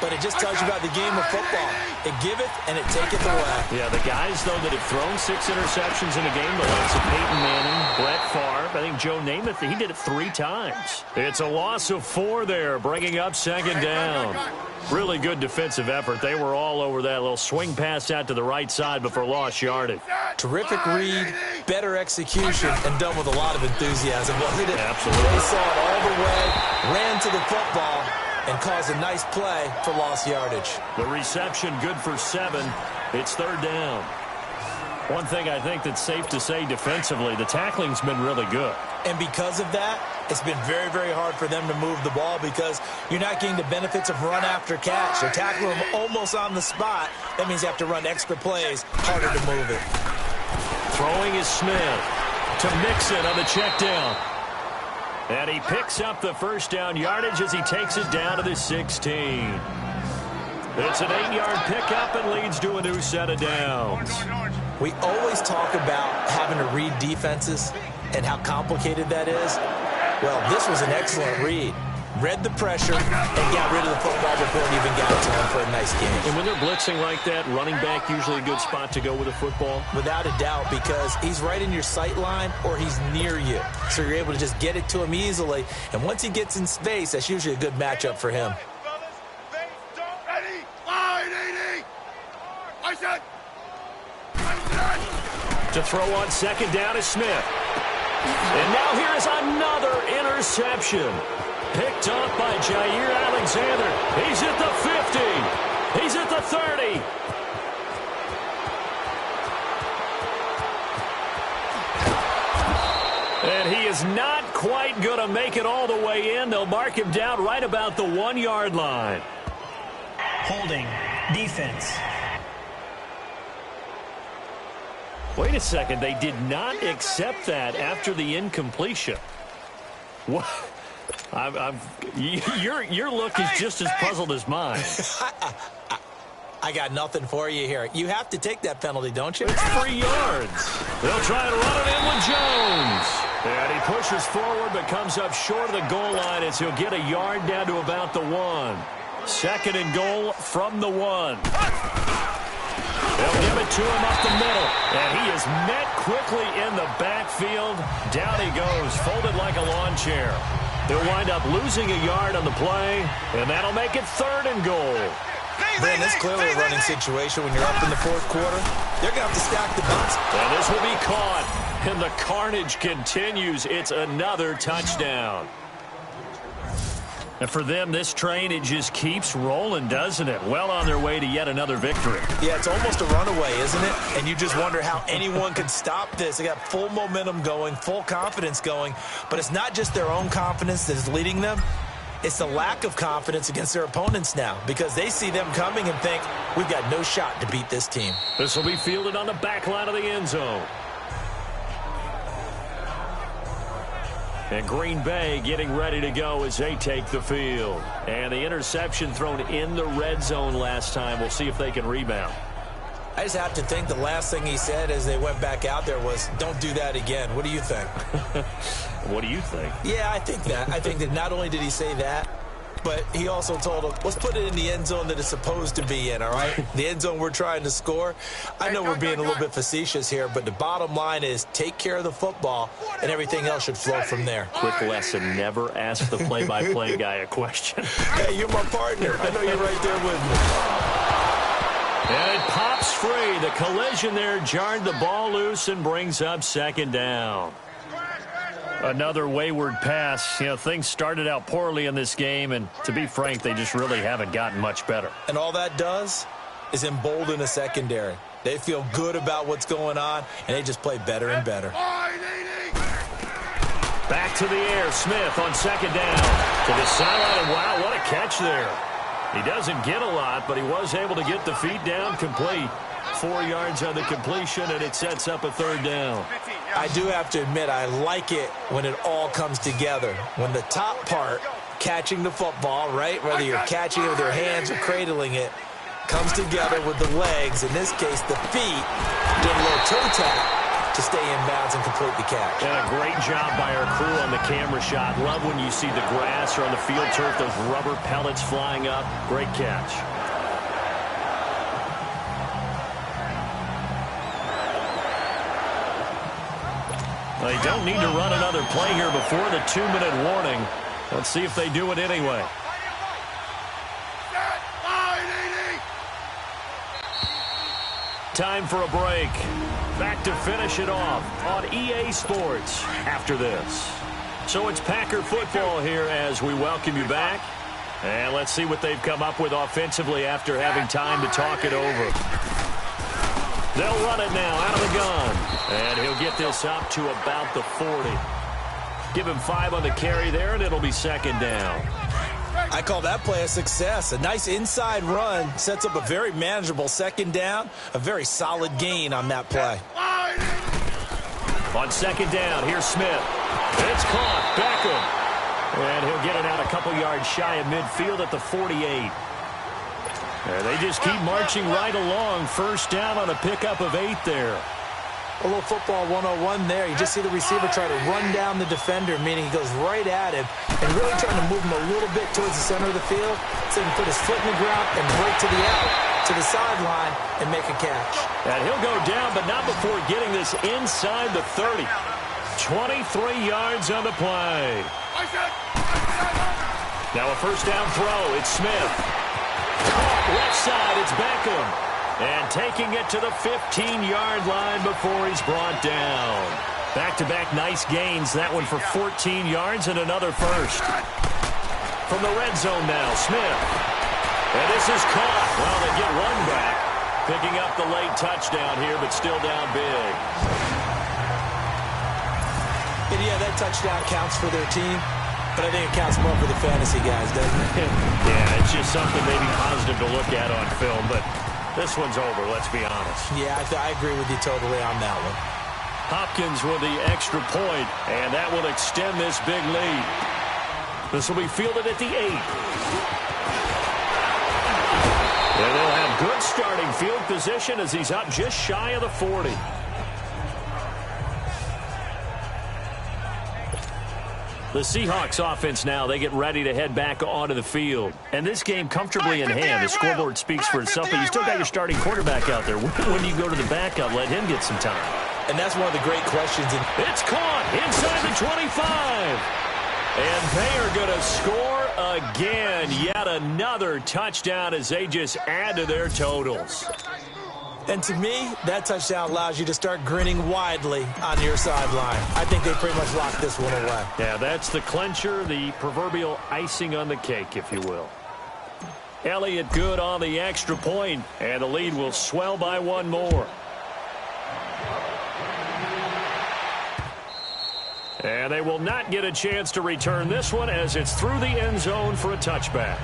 But it just tells you about the game of football. It giveth and it taketh away. Yeah, the guys, though, that have thrown 6 interceptions in a game, the likes of Peyton Manning, Brett Favre, I think Joe Namath, he did it 3 times. It's a loss of 4 there, bringing up 2nd down. Really good defensive effort. They were all over that little swing pass out to the right side before lost yardage. Terrific read, better execution, and done with a lot of enthusiasm, wasn't it? Absolutely. They saw it all the way, ran to the football, and caused a nice play for lost yardage. The reception good for 7. It's 3rd down. One thing I think that's safe to say defensively, the tackling's been really good. And because of that, it's been very, very hard for them to move the ball because you're not getting the benefits of run after catch. They're tackling them almost on the spot. That means you have to run extra plays, harder to move it. Throwing is Smith to Mixon on the check down. And he picks up the first down yardage as he takes it down to the 16. It's an 8-yard pickup and leads to a new set of downs. We always talk about having to read defenses and how complicated that is. Well, this was an excellent read. Read the pressure and got rid of the football before it even got to him for a nice game. And when they're blitzing like that, running back usually a good spot to go with a football? Without a doubt, because he's right in your sight line or he's near you. So you're able to just get it to him easily. And once he gets in space, that's usually a good matchup for him. To throw on 2nd down is Smith. And now here is another interception. Picked up by Jair Alexander. He's at the 50. He's at the 30. And he is not quite going to make it all the way in. They'll mark him down right about the 1-yard line. Holding. Defense. Wait a second. They did not accept that after the incompletion. What? Your look is just as puzzled as mine. I got nothing for you here. You have to take that penalty, don't you? It's 3 yards. They'll try to run it in with Jones. And he pushes forward but comes up short of the goal line as he'll get a yard down to about the 1. 2nd and goal from the 1. They'll give it to him up the middle. And he is met quickly in the backfield. Down he goes, folded like a lawn chair. They'll wind up losing a yard on the play, and that'll make it 3rd and goal. Man, this is clearly a running situation when you're up in the 4th quarter. They're going to have to stack the box. And this will be caught, and the carnage continues. It's another touchdown. And for them, this train, it just keeps rolling, doesn't it? Well on their way to yet another victory. Yeah, it's almost a runaway, isn't it? And you just wonder how anyone could stop this. They got full momentum going, full confidence going. But it's not just their own confidence that is leading them. It's the lack of confidence against their opponents now because they see them coming and think, we've got no shot to beat this team. This will be fielded on the back line of the end zone. And Green Bay getting ready to go as they take the field. And the interception thrown in the red zone last time. We'll see if they can rebound. I just have to think the last thing he said as they went back out there was, don't do that again. What do you think? What do you think? Yeah, I think that. I think that not only did he say that, but he also told him, let's put it in the end zone that it's supposed to be in, all right? The end zone we're trying to score. I know we're being a little bit facetious here, but the bottom line is take care of the football, and everything else should flow from there. Quick lesson, never ask the play-by-play guy a question. Hey, you're my partner. I know you're right there with me. And it pops free. The collision there jarred the ball loose and brings up second down. Another wayward pass. You know, things started out poorly in this game, and to be frank, they just really haven't gotten much better. And all that does is embolden a secondary. They feel good about what's going on, and they just play better and better. Back to the air. Smith on second down. To the sideline, and wow, what a catch there. He doesn't get a lot, but he was able to get the feet down complete. 4 yards on the completion, and it sets up a third down. I do have to admit, I like it when it all comes together. When the top part, catching the football, right, whether you're catching it with your hands or cradling it, comes together with the legs, in this case the feet, doing a little toe tap to stay in bounds and complete the catch. And a great job by our crew on the camera shot. Love when you see the grass or on the field turf, those rubber pellets flying up. Great catch. They don't need to run another play here before the 2-minute warning. Let's see if they do it anyway. Time for a break. Back to finish it off on EA Sports after this. So it's Packer football here as we welcome you back. And let's see what they've come up with offensively after having time to talk it over. They'll run it now out of the gun. And he'll get this up to about the 40. Give him 5 on the carry there, and it'll be second down. I call that play a success. A nice inside run sets up a very manageable second down. A very solid gain on that play. On second down, here's Smith. It's caught. Beckham. And he'll get it out a couple yards shy of midfield at the 48. And they just keep marching right along. First down on a pickup of 8 there. A little football 101 there. You just see the receiver try to run down the defender, meaning he goes right at him and really trying to move him a little bit towards the center of the field so he can put his foot in the ground and break to the out, to the sideline, and make a catch. And he'll go down, but not before getting this inside the 30. 23 yards on the play. Now a first down throw. It's Smith. Caught left side. It's Beckham. And taking it to the 15-yard line before he's brought down. Back-to-back nice gains. That one for 14 yards and another first. From the red zone now, Smith. And this is caught. Well, they get one back. Picking up the late touchdown here, but still down big. And yeah, that touchdown counts for their team. But I think it counts more for the fantasy guys, doesn't it? Yeah, it's just something maybe positive to look at on film, but this one's over, let's be honest. Yeah, I agree with you totally on that one. Hopkins with the extra point, and that will extend this big lead. This will be fielded at the 8. And they'll have good starting field position as he's up just shy of the 40. The Seahawks offense now, they get ready to head back onto the field. And this game comfortably in hand. The scoreboard speaks for itself, but you still got your starting quarterback out there. When do you go to the backup, let him get some time? And that's one of the great questions. It's caught inside the 25. And they are going to score again. Yet another touchdown as they just add to their totals. And to me, that touchdown allows you to start grinning widely on your sideline. I think they pretty much locked this one away. Yeah, that's the clincher, the proverbial icing on the cake, if you will. Elliott good on the extra point, and the lead will swell by one more. And they will not get a chance to return this one as it's through the end zone for a touchback.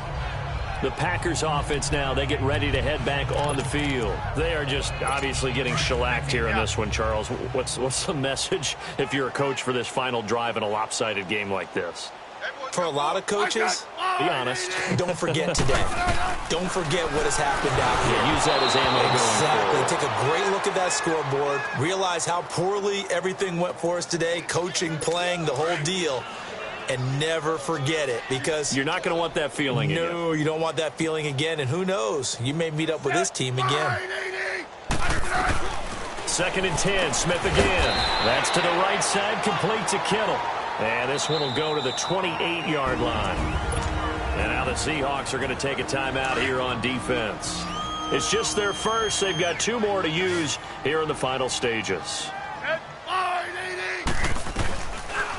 The Packers offense now, they get ready to head back on the field. They are just obviously getting shellacked here in this one, Charles. What's the message if you're a coach for this final drive in a lopsided game like this? For a lot of coaches, be honest. Don't forget today. Don't forget what has happened out here. Yeah, use that as ammo Exactly. going forward. Take a great look at that scoreboard. Realize how poorly everything went for us today. Coaching, playing, the whole deal. And never forget it, because you're not going to want that feeling again. No, you don't want that feeling again. And who knows? You may meet up with this team again. 2nd and 10. Smith again. That's to the right side, complete to Kittle. And this one will go to the 28-yard line. And now the Seahawks are going to take a timeout here on defense. It's just their first. They've got 2 more to use here in the final stages.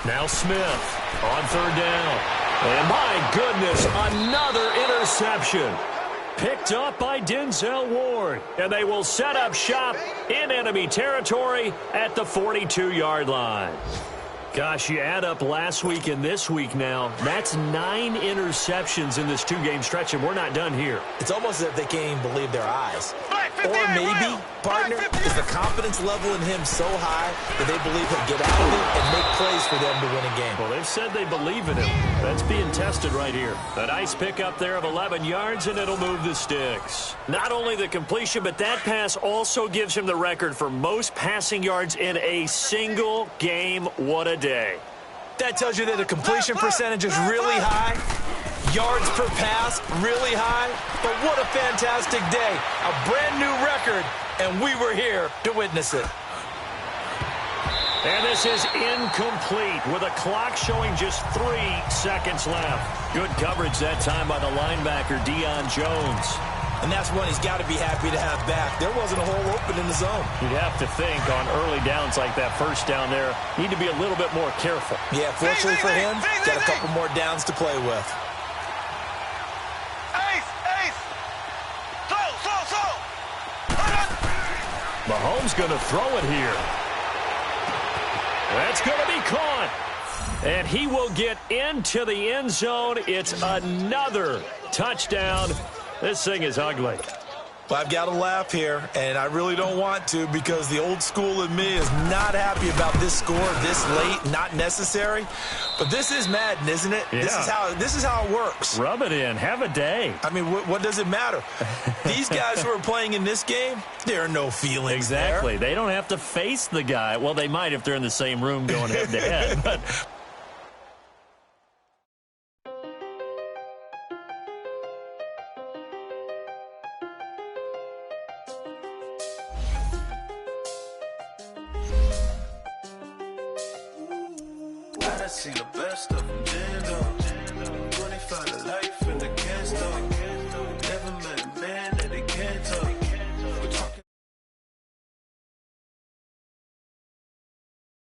Now Smith on 3rd down. And my goodness, another interception. Picked up by Denzel Ward. And they will set up shop in enemy territory at the 42-yard line. Gosh, you add up last week and this week now, that's 9 interceptions in this 2-game stretch, and we're not done here. It's almost as if they can't even believe their eyes. Or maybe, partner, is the confidence level in him so high that they believe he'll get out of it and make plays for them to win a game. Well, they've said they believe in him. That's being tested right here. A nice pickup there of 11 yards, and it'll move the sticks. Not only the completion, but that pass also gives him the record for most passing yards in a single game. What a day. That tells you that the completion percentage is really high. Yards per pass, really high. But what a fantastic day. A brand new record, and we were here to witness it. And this is incomplete with a clock showing just 3 seconds left. Good coverage that time by the linebacker, Deion Jones. And that's one he's got to be happy to have back. There wasn't a hole open in the zone. You'd have to think on early downs like that first down there, need to be a little bit more careful. Yeah, fortunately for him, got a couple more downs to play with. Mahomes going to throw it here. That's going to be caught. And he will get into the end zone. It's another touchdown. This thing is ugly. Well, I've got to laugh here, and I really don't want to, because the old school in me is not happy about this score this late, not necessary. But this is Madden, isn't it? Yeah. This is how it works. Rub it in. Have a day. I mean, what does it matter? These guys who are playing in this game, there are no feelings Exactly. there. They don't have to face the guy. Well, they might if they're in the same room going head-to-head. But I seen the best of them, 25 to life.